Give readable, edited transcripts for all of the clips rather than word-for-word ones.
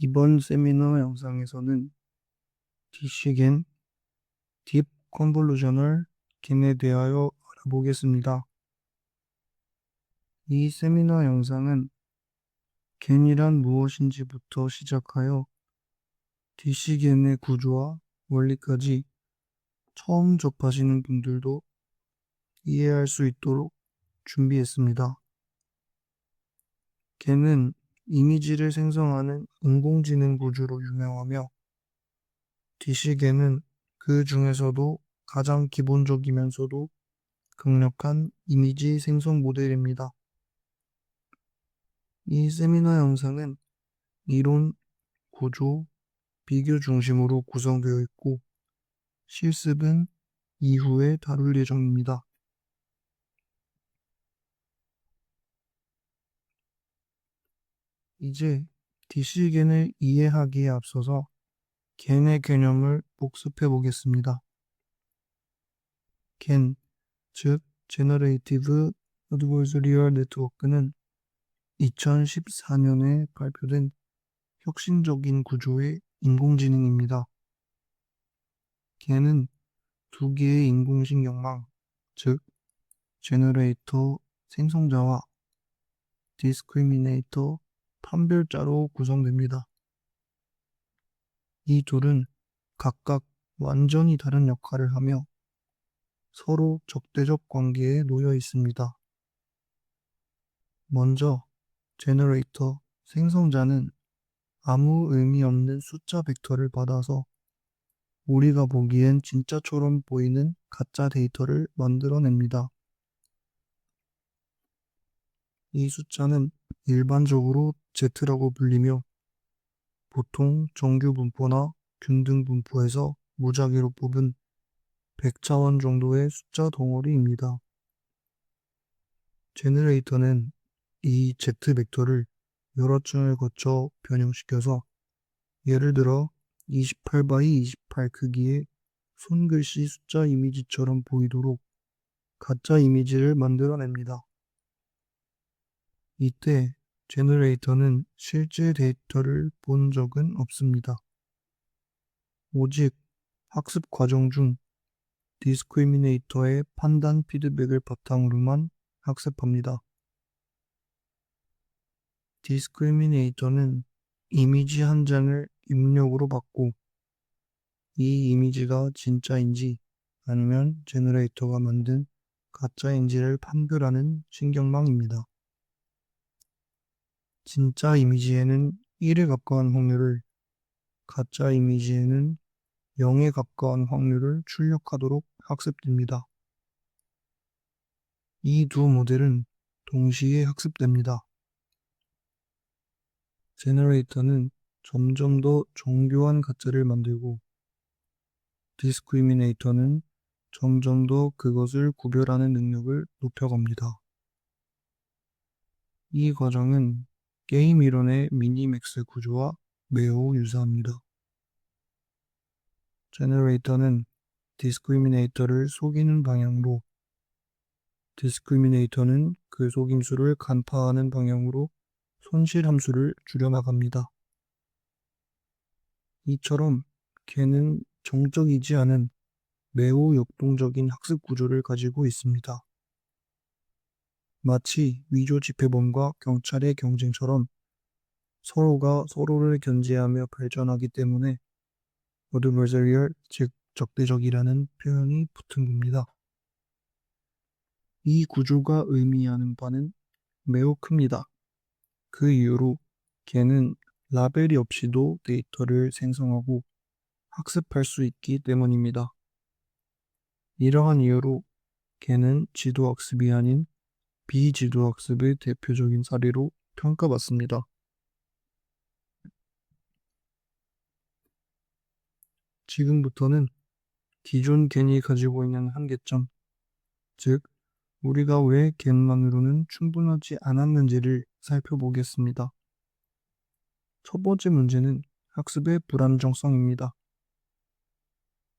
이번 세미나 영상에서는 디시겐 딥 컨볼루셔널 겐에 대하여 알아보겠습니다. 이 세미나 영상은 겐이란 무엇인지부터 시작하여 디시겐의 구조와 원리까지 처음 접하시는 분들도 이해할 수 있도록 준비했습니다. 겐은 이미지를 생성하는 인공지능 구조로 유명하며 디시겐은 그 중에서도 가장 기본적이면서도 강력한 이미지 생성 모델입니다. 이 세미나 영상은 이론, 구조, 비교 중심으로 구성되어 있고 실습은 이후에 다룰 예정입니다. 이제 디시겐을 이해하기에 앞서서 겐의 개념을 복습해 보겠습니다. 겐, 즉 Generative Adversarial Network는 2014년에 발표된 혁신적인 구조의 인공지능입니다. 겐은 두 개의 인공신경망, 즉 제너레이터 생성자와 디스크리미네이터 판별자로 구성됩니다. 이 둘은 각각 완전히 다른 역할을 하며 서로 적대적 관계에 놓여 있습니다. 먼저 제너레이터 생성자는 아무 의미 없는 숫자 벡터를 받아서 우리가 보기엔 진짜처럼 보이는 가짜 데이터를 만들어냅니다. 이 숫자는 일반적으로 Z라고 불리며 보통 정규 분포나 균등 분포에서 무작위로 뽑은 100차원 정도의 숫자 덩어리입니다. 제너레이터는 이 Z 벡터를 여러 층을 거쳐 변형시켜서 예를 들어 28 x 28 크기의 손글씨 숫자 이미지처럼 보이도록 가짜 이미지를 만들어냅니다. 이때 제너레이터는 실제 데이터를 본 적은 없습니다. 오직 학습 과정 중 디스크리미네이터의 판단 피드백을 바탕으로만 학습합니다. 디스크리미네이터는 이미지 한 장을 입력으로 받고 이 이미지가 진짜인지 아니면 제너레이터가 만든 가짜인지를 판별하는 신경망입니다. 진짜 이미지에는 1에 가까운 확률을, 가짜 이미지에는 0에 가까운 확률을 출력하도록 학습됩니다. 이 두 모델은 동시에 학습됩니다. 제너레이터는 점점 더 정교한 가짜를 만들고 디스크리미네이터는 점점 더 그것을 구별하는 능력을 높여갑니다. 이 과정은 게임 이론의 미니맥스 구조와 매우 유사합니다. 제너레이터는 디스크리미네이터를 속이는 방향으로, 디스크리미네이터는 그 속임수를 간파하는 방향으로 손실 함수를 줄여나갑니다. 이처럼 걔는 정적이지 않은 매우 역동적인 학습 구조를 가지고 있습니다. 마치 위조 지폐범과 경찰의 경쟁처럼 서로가 서로를 견제하며 발전하기 때문에 adversarial, 즉 적대적이라는 표현이 붙은 겁니다. 이 구조가 의미하는 바는 매우 큽니다. 그 이유로 걔는 라벨이 없이도 데이터를 생성하고 학습할 수 있기 때문입니다. 이러한 이유로 걔는 지도학습이 아닌 비지도학습의 대표적인 사례로 평가받습니다. 지금부터는 기존 겐이 가지고 있는 한계점, 즉 우리가 왜 겐만으로는 충분하지 않았는지를 살펴보겠습니다. 첫 번째 문제는 학습의 불안정성입니다.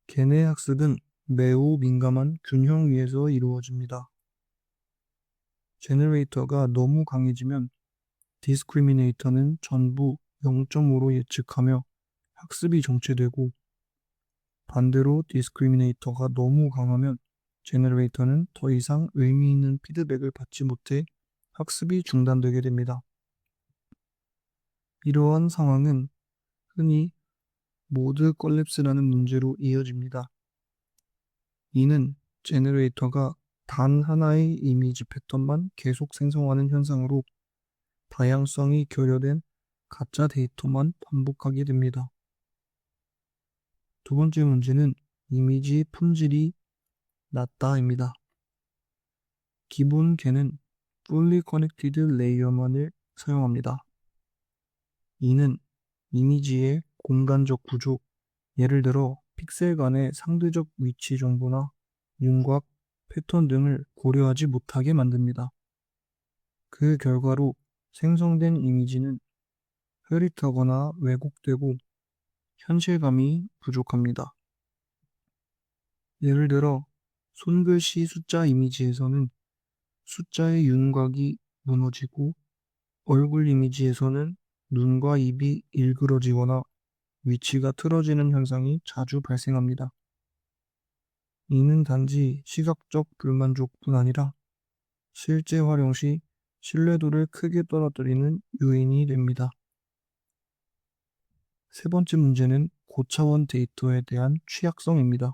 겐의 학습은 매우 민감한 균형 위에서 이루어집니다. 제너레이터가 너무 강해지면 디스크리미네이터는 전부 0.5로 예측하며 학습이 정체되고, 반대로 디스크리미네이터가 너무 강하면 제너레이터는 더 이상 의미 있는 피드백을 받지 못해 학습이 중단되게 됩니다. 이러한 상황은 흔히 모드 컬랩스라는 문제로 이어집니다. 이는 제너레이터가 단 하나의 이미지 패턴만 계속 생성하는 현상으로 다양성이 결여된 가짜 데이터만 반복하게 됩니다. 두 번째 문제는 이미지 품질이 낮다입니다. 기본 개는 Fully Connected 레이어만을 사용합니다. 이는 이미지의 공간적 구조, 예를 들어 픽셀 간의 상대적 위치 정보나 윤곽, 패턴 등을 고려하지 못하게 만듭니다. 그 결과로 생성된 이미지는 흐릿하거나 왜곡되고 현실감이 부족합니다. 예를 들어 손글씨 숫자 이미지에서는 숫자의 윤곽이 무너지고 얼굴 이미지에서는 눈과 입이 일그러지거나 위치가 틀어지는 현상이 자주 발생합니다. 이는 단지 시각적 불만족뿐 아니라 실제 활용 시 신뢰도를 크게 떨어뜨리는 요인이 됩니다. 세 번째 문제는 고차원 데이터에 대한 취약성입니다.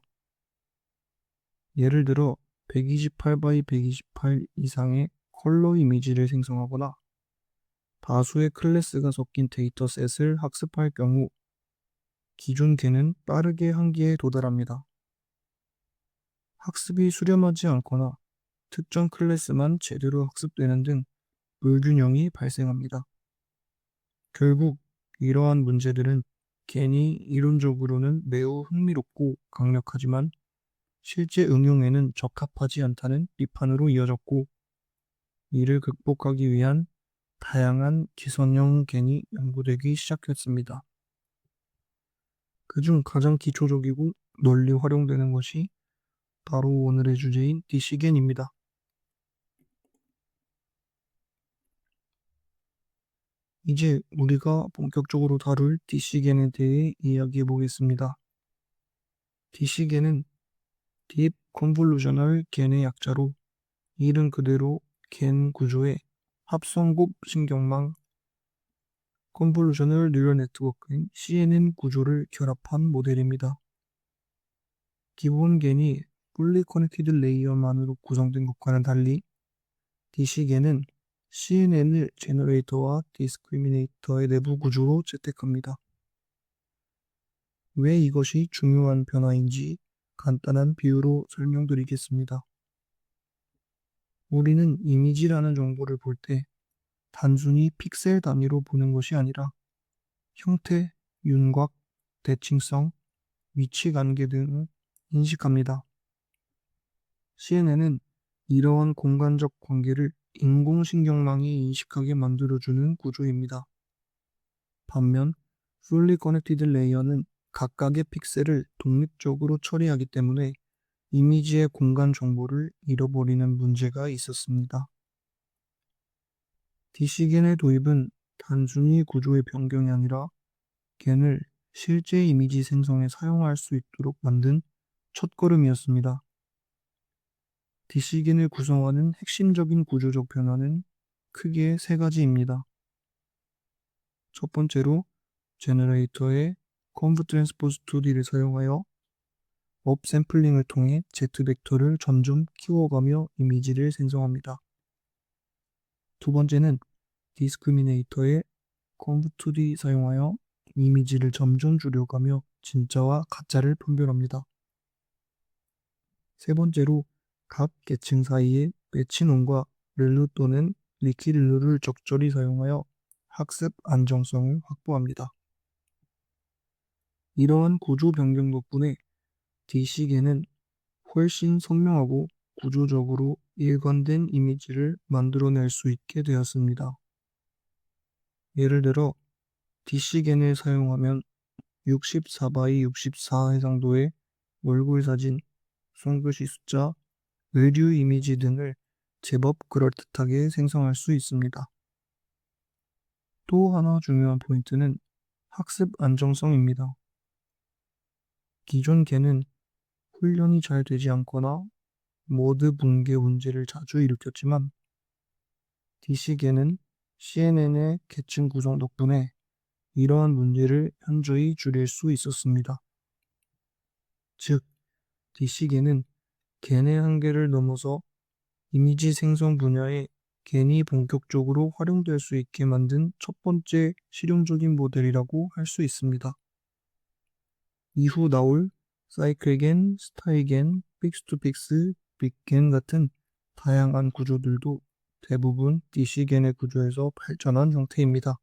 예를 들어 128x128 이상의 컬러 이미지를 생성하거나 다수의 클래스가 섞인 데이터셋을 학습할 경우 기존 개는 빠르게 한계에 도달합니다. 학습이 수렴하지 않거나 특정 클래스만 제대로 학습되는 등 불균형이 발생합니다. 결국 이러한 문제들은 개니 이론적으로는 매우 흥미롭고 강력하지만 실제 응용에는 적합하지 않다는 비판으로 이어졌고, 이를 극복하기 위한 다양한 기선형 겐이 연구되기 시작했습니다. 그중 가장 기초적이고 널리 활용되는 것이 바로 오늘의 주제인 DC겐입니다. 이제 우리가 본격적으로 다룰 DC겐에 대해 이야기해 보겠습니다. DC겐은 Deep Convolutional 겐의 약자로 이름 그대로 겐 구조의 합성곱 신경망 컨볼루셔널 뉴럴 네트워크인 CNN 구조를 결합한 모델입니다. 기본 겐이 Fully Connected 레이어만으로 구성된 것과는 달리 DC겐은 CNN을 제너레이터와 디스크리미네이터의 내부 구조로 채택합니다. 왜 이것이 중요한 변화인지 간단한 비유로 설명드리겠습니다. 우리는 이미지라는 정보를 볼 때 단순히 픽셀 단위로 보는 것이 아니라 형태, 윤곽, 대칭성, 위치 관계 등을 인식합니다. CNN은 이러한 공간적 관계를 인공신경망이 인식하게 만들어주는 구조입니다. 반면 Fully Connected 레이어는 각각의 픽셀을 독립적으로 처리하기 때문에 이미지의 공간 정보를 잃어버리는 문제가 있었습니다. DC겐의 도입은 단순히 구조의 변경이 아니라 겐을 실제 이미지 생성에 사용할 수 있도록 만든 첫걸음이었습니다. DC겐을 구성하는 핵심적인 구조적 변화는 크게 세 가지입니다. 첫 번째로 제너레이터의 Conv Transpose 2D를 사용하여 업샘플링을 통해 Z벡터를 점점 키워가며 이미지를 생성합니다. 두 번째는 디스크리미네이터의 Conv2D 사용하여 이미지를 점점 줄여가며 진짜와 가짜를 분별합니다. 세 번째로 각 계층 사이의 매치논과 렐루 또는 리퀴렐루를 적절히 사용하여 학습 안정성을 확보합니다. 이러한 구조 변경 덕분에 DC겐은 훨씬 선명하고 구조적으로 일관된 이미지를 만들어낼 수 있게 되었습니다. 예를 들어 DC겐을 사용하면 64x64 해상도의 얼굴 사진, 손글씨 숫자, 의류 이미지 등을 제법 그럴듯하게 생성할 수 있습니다. 또 하나 중요한 포인트는 학습 안정성입니다. 기존 개는 훈련이 잘 되지 않거나 모드 붕괴 문제를 자주 일으켰지만 DC개는 CNN의 계층 구성 덕분에 이러한 문제를 현저히 줄일 수 있었습니다. 즉, DC개는 겐의 한계를 넘어서 이미지 생성 분야에 겐이 본격적으로 활용될 수 있게 만든 첫 번째 실용적인 모델이라고 할 수 있습니다. 이후 나올 사이클겐, 스타일겐, 픽스-투-픽스, 빅겐 같은 다양한 구조들도 대부분 DC겐의 구조에서 발전한 형태입니다.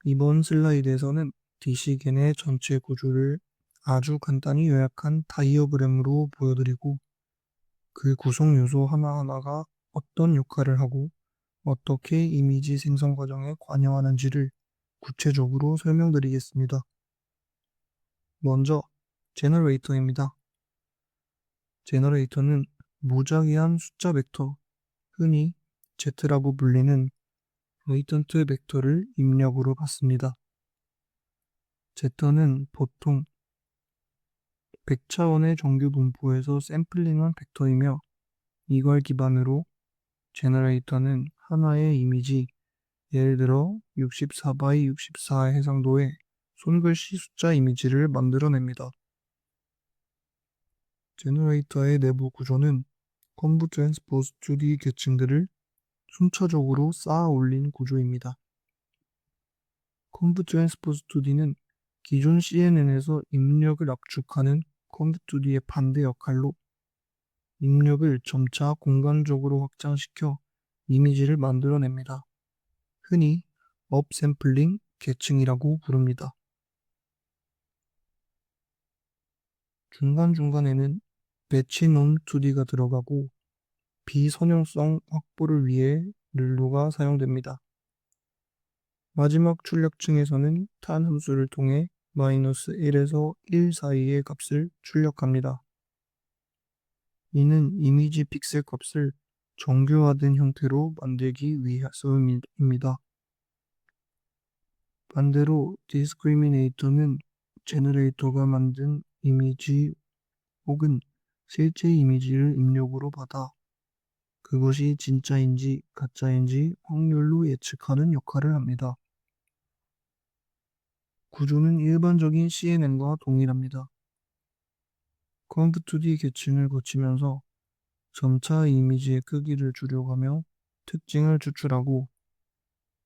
이번 슬라이드에서는 DC겐의 전체 구조를 아주 간단히 요약한 다이어그램으로 보여드리고 그 구성 요소 하나하나가 어떤 역할을 하고 어떻게 이미지 생성 과정에 관여하는지를 구체적으로 설명드리겠습니다. 먼저 제너레이터입니다. 제너레이터는 무작위한 숫자 벡터, 흔히 Z라고 불리는 레이턴트 벡터를 입력으로 받습니다. Z는 보통 100차원의 정규 분포에서 샘플링한 벡터이며 이걸 기반으로 제너레이터는 하나의 이미지, 예를 들어 64 x 64 해상도의 손글씨 숫자 이미지를 만들어냅니다. 제너레이터의 내부 구조는 컨브 트랜스포즈 2D 계층들을 순차적으로 쌓아 올린 구조입니다. 컨브 트랜스포즈 2D는 기존 CNN에서 입력을 압축하는 컨브 2D의 반대 역할로 입력을 점차 공간적으로 확장시켜 이미지를 만들어냅니다. 흔히 업샘플링 계층이라고 부릅니다. 중간중간에는 배치논 2D가 들어가고 비선형성 확보를 위해 르로가 사용됩니다. 마지막 출력층에서는 탄 함수를 통해 -1에서 1 사이의 값을 출력합니다. 이는 이미지 픽셀 값을 정교화된 형태로 만들기 위해서입니다. 반대로 디스크리미네이터는 제너레이터가 만든 이미지 혹은 실제 이미지를 입력으로 받아 그것이 진짜인지 가짜인지 확률로 예측하는 역할을 합니다. 구조는 일반적인 CNN과 동일합니다. 컨브2D 계층을 거치면서 점차 이미지의 크기를 줄여가며 특징을 추출하고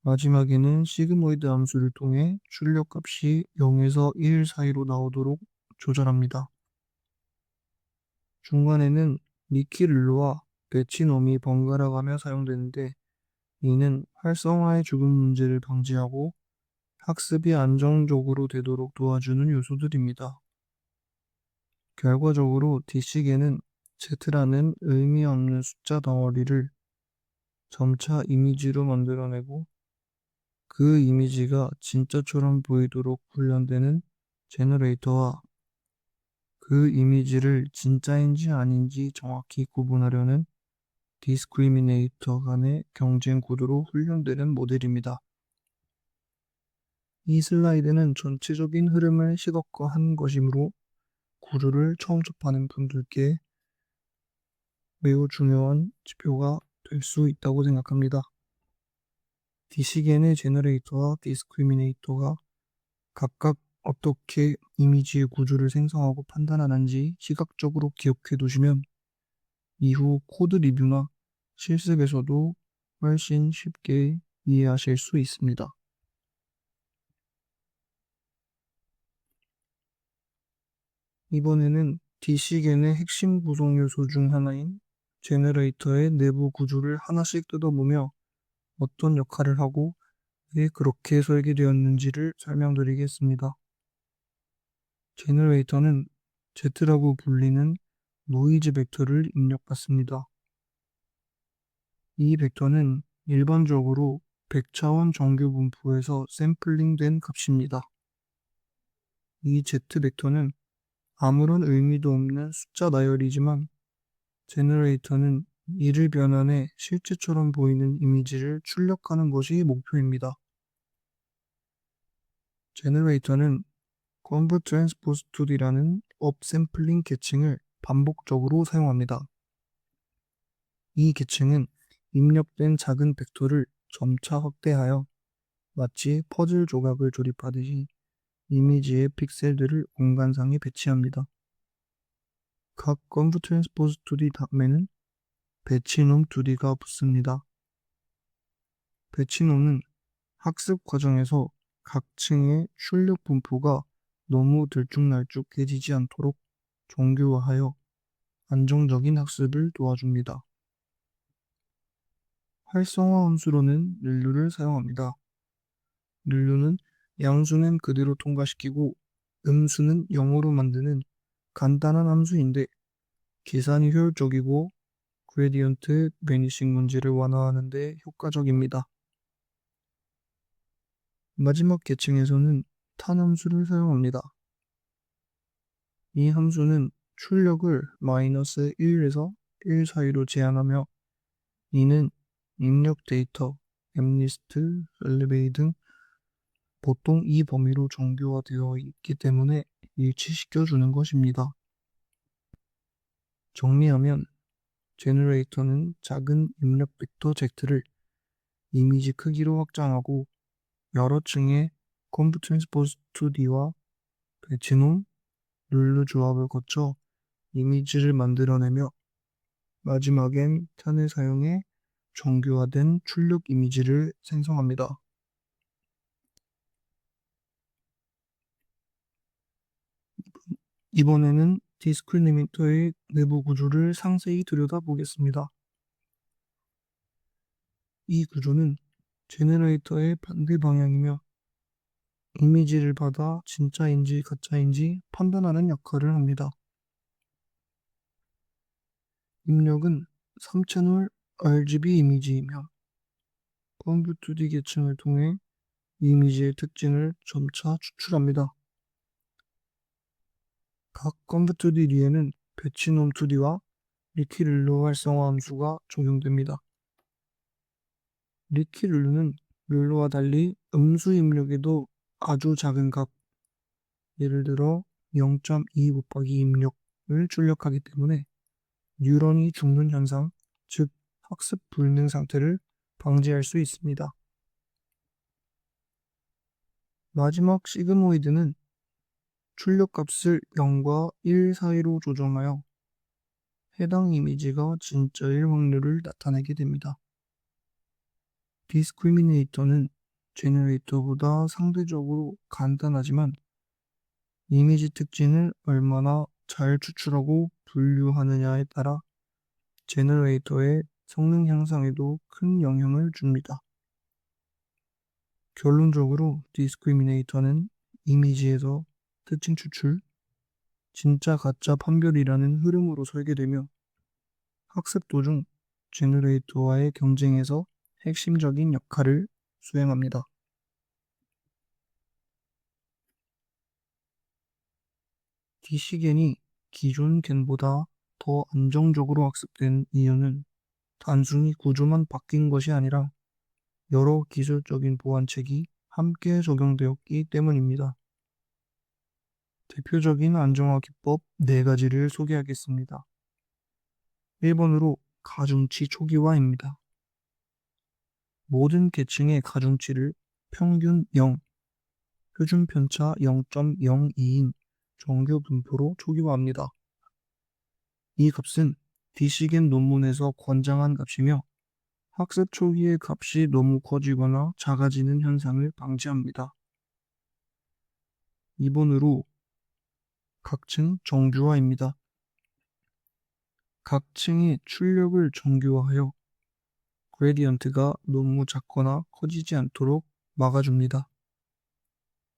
마지막에는 시그모이드 함수를 통해 출력값이 0에서 1 사이로 나오도록 조절합니다. 중간에는 리키-르로와 배치놈이 번갈아가며 사용되는데 이는 활성화의 죽음 문제를 방지하고 학습이 안정적으로 되도록 도와주는 요소들입니다. 결과적으로 DC계는 Z라는 의미 없는 숫자 덩어리를 점차 이미지로 만들어내고 그 이미지가 진짜처럼 보이도록 훈련되는 제너레이터와 그 이미지를 진짜인지 아닌지 정확히 구분하려는 디스크리미네이터 간의 경쟁 구도로 훈련되는 모델입니다. 이 슬라이드는 전체적인 흐름을 시각화한 것이므로 구조를 처음 접하는 분들께 매우 중요한 지표가 될 수 있다고 생각합니다. DC겐의 제너레이터와 디스크리미네이터가 각각 어떻게 이미지의 구조를 생성하고 판단하는지 시각적으로 기억해 두시면 이후 코드 리뷰나 실습에서도 훨씬 쉽게 이해하실 수 있습니다. 이번에는 DC겐의 핵심 구성 요소 중 하나인 제너레이터의 내부 구조를 하나씩 뜯어보며 어떤 역할을 하고 왜 그렇게 설계되었는지를 설명드리겠습니다. 제너레이터는 Z라고 불리는 노이즈 벡터를 입력받습니다. 이 벡터는 일반적으로 100차원 정규 분포에서 샘플링된 값입니다. 이 Z 벡터는 아무런 의미도 없는 숫자 나열이지만 제너레이터는 이를 변환해 실제처럼 보이는 이미지를 출력하는 것이 목표입니다. 제너레이터는 Conv Transpose 2D라는 업샘플링 계층을 반복적으로 사용합니다. 이 계층은 입력된 작은 벡터를 점차 확대하여 마치 퍼즐 조각을 조립하듯이 이미지의 픽셀들을 공간상에 배치합니다. 각 Conv Transpose 2D 다음에는 배치놈 2D가 붙습니다. 배치놈은 학습 과정에서 각 층의 출력 분포가 너무 들쭉날쭉해지지 않도록 정교화하여 안정적인 학습을 도와줍니다. 활성화 함수로는 릴루를 사용합니다. 릴루는 양수는 그대로 통과시키고 음수는 0으로 만드는 간단한 함수인데 계산이 효율적이고 그레디언트 베니싱 문제를 완화하는 데 효과적입니다. 마지막 계층에서는 탄 함수를 사용합니다. 이 함수는 출력을 마이너스 1에서 1 사이로 제한하며 이는 입력 데이터, 엠리스트, 렐리베이 등 보통 이 범위로 정교화되어 있기 때문에 일치시켜 주는 것입니다. 정리하면 제너레이터는 작은 입력 벡터 Z를 이미지 크기로 확장하고 여러 층의 Conv Transpose 2D와 배치놈, 룰루 조합을 거쳐 이미지를 만들어내며 마지막엔 탄을 사용해 정교화된 출력 이미지를 생성합니다. 이번에는 디스크리미네이터의 내부 구조를 상세히 들여다보겠습니다. 이 구조는 제너레이터의 반대 방향이며 이미지를 받아 진짜인지 가짜인지 판단하는 역할을 합니다. 입력은 3채널 RGB 이미지이며 Conv 2D 계층을 통해 이미지의 특징을 점차 추출합니다. 각 Conv 2D 뒤에는 배치놈 2D와 리퀴-룰루 활성화 함수가 적용됩니다. 리퀴-룰루는 룰루와 달리 음수 입력에도 아주 작은 값, 예를 들어 0.2 곱하기 입력을 출력하기 때문에 뉴런이 죽는 현상, 즉 학습 불능 상태를 방지할 수 있습니다. 마지막 시그모이드는 출력값을 0과 1 사이로 조정하여 해당 이미지가 진짜일 확률을 나타내게 됩니다. 디스크리미네이터는 제너레이터보다 상대적으로 간단하지만 이미지 특징을 얼마나 잘 추출하고 분류하느냐에 따라 제너레이터의 성능 향상에도 큰 영향을 줍니다. 결론적으로 디스크리미네이터는 이미지에서 특징 추출, 진짜 가짜 판별이라는 흐름으로 설계되며 학습 도중 제너레이터와의 경쟁에서 핵심적인 역할을 수행합니다. DC겐이 기존 겐보다 더 안정적으로 학습된 이유는 단순히 구조만 바뀐 것이 아니라 여러 기술적인 보완책이 함께 적용되었기 때문입니다. 대표적인 안정화 기법 4가지를 소개하겠습니다. 1번으로 가중치 초기화입니다. 모든 계층의 가중치를 평균 0, 표준 편차 0.02인 정규 분포로 초기화합니다. 이 값은 디시겐 논문에서 권장한 값이며 학습 초기의 값이 너무 커지거나 작아지는 현상을 방지합니다. 2번으로 각층 정규화입니다. 각 층의 출력을 정규화하여 그레디언트가 너무 작거나 커지지 않도록 막아줍니다.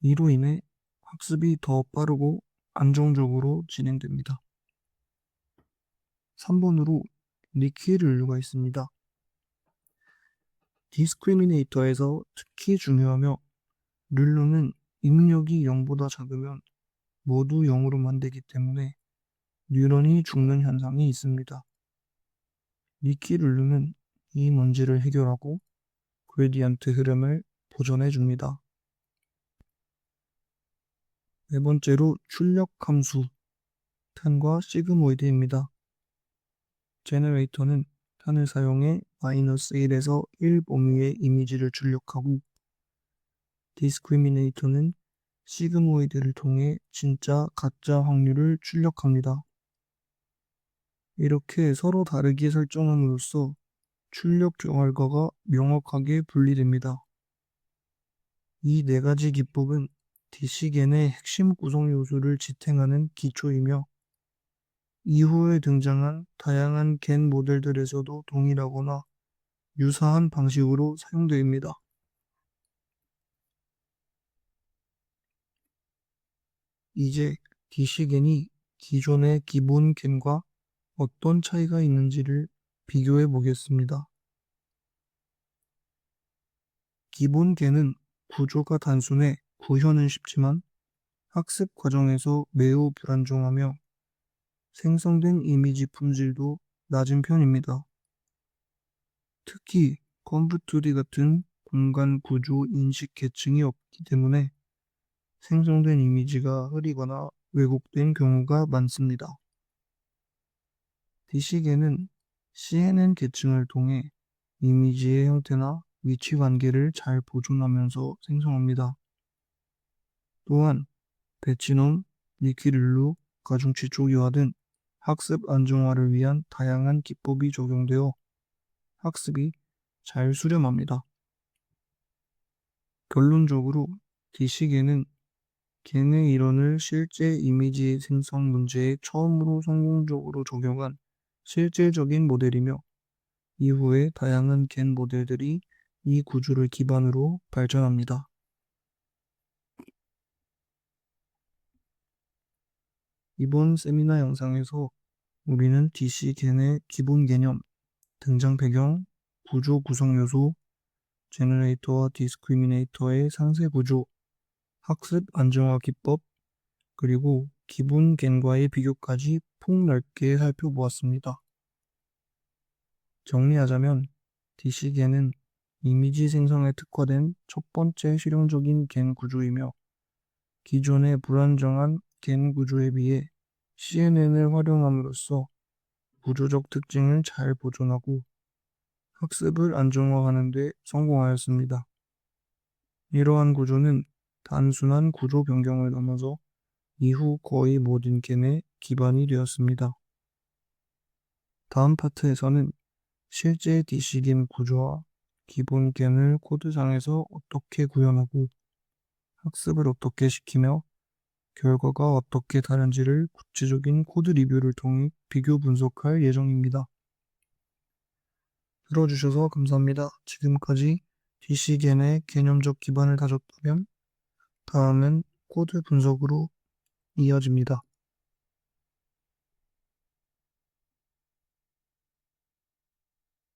이로 인해 학습이 더 빠르고 안정적으로 진행됩니다. 3번으로 리퀴-룰루가 있습니다. 디스크리미네이터에서 특히 중요하며 룰루는 입력이 0보다 작으면 모두 0으로 만들기 때문에 뉴런이 죽는 현상이 있습니다. 니키룰루는 이 문제를 해결하고 그레디언트 흐름을 보존해 줍니다. 네 번째로 출력 함수 탄과 시그모이드입니다. 제너레이터는 탄을 사용해 -1에서 1 범위의 이미지를 출력하고 디스크리미네이터는 시그모이드를 통해 진짜 가짜 확률을 출력합니다. 이렇게 서로 다르게 설정함으로써 출력 결과가 명확하게 분리됩니다. 이 네 가지 기법은 DC겐의 핵심 구성 요소를 지탱하는 기초이며 이후에 등장한 다양한 겐 모델들에서도 동일하거나 유사한 방식으로 사용됩니다. 이제 DC겐이 기존의 기본 겐과 어떤 차이가 있는지를 비교해 보겠습니다. 기본 겐은 구조가 단순해 구현은 쉽지만 학습 과정에서 매우 불안정하며 생성된 이미지 품질도 낮은 편입니다. 특히 컴퓨터리 같은 공간 구조 인식 계층이 없기 때문에 생성된 이미지가 흐리거나 왜곡된 경우가 많습니다. DC계는 CNN 계층을 통해 이미지의 형태나 위치 관계를 잘 보존하면서 생성합니다. 또한 배치놈, 니키룰루, 가중치 초기화 등 학습 안정화를 위한 다양한 기법이 적용되어 학습이 잘 수렴합니다. 결론적으로 DC계는 겐의 이론을 실제 이미지 생성 문제에 처음으로 성공적으로 적용한 실질적인 모델이며 이후에 다양한 겐 모델들이 이 구조를 기반으로 발전합니다. 이번 세미나 영상에서 우리는 DC겐의 기본 개념, 등장 배경, 구조 구성 요소, 제너레이터와 디스크리미네이터의 상세 구조, 학습 안정화 기법, 그리고 기본 겐과의 비교까지 폭넓게 살펴보았습니다. 정리하자면 DC겐은 이미지 생성에 특화된 첫 번째 실용적인 겐 구조이며 기존의 불안정한 겐 구조에 비해 CNN을 활용함으로써 구조적 특징을 잘 보존하고 학습을 안정화하는 데 성공하였습니다. 이러한 구조는 단순한 구조 변경을 넘어서 이후 거의 모든 겐의 기반이 되었습니다. 다음 파트에서는 실제 DC겐 구조와 기본 겐을 코드상에서 어떻게 구현하고 학습을 어떻게 시키며 결과가 어떻게 다른지를 구체적인 코드 리뷰를 통해 비교 분석할 예정입니다. 들어주셔서 감사합니다. 지금까지 DC겐의 개념적 기반을 다졌다면 다음은 코드 분석으로 이어집니다.